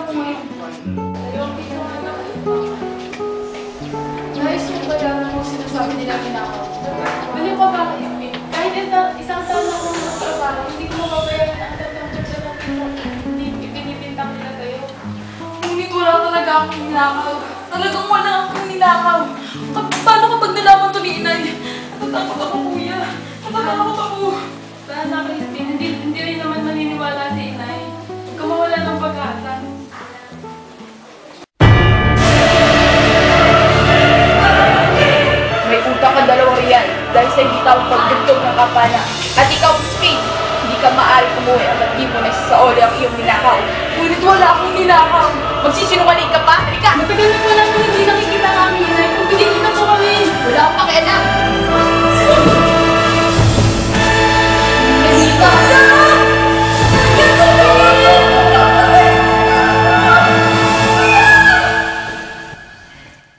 ako ngayong buwan. Dalawang piso nga lang. Nais mo bayaran mo sinasabi nila ginakaw. Bali pa ba kayo? Kahit isang taon na akong magtrabaho, hindi ko mababayaran ang tatlong persa ng hindi ipinibintang nila sa'yo. Ngunit wala talaga akong ninakaw. Talagang wala akong ninakaw. Paano kapag nalaman to ni inay? Natatakot ako, kuya. Natatakot ako. Sana Christine, hindi rin naman maniniwala si inay. Huwag ka mawala ng pag-asa. May utang ka 2 riyan dahil sa hindi tawag pagdugtog ng kapana. At ikaw, Speed, hindi ka maaari umuwi at di mo na sa oli ang iyong ninakaw. Ngunit wala akong ninakaw. Magsisinungaling ka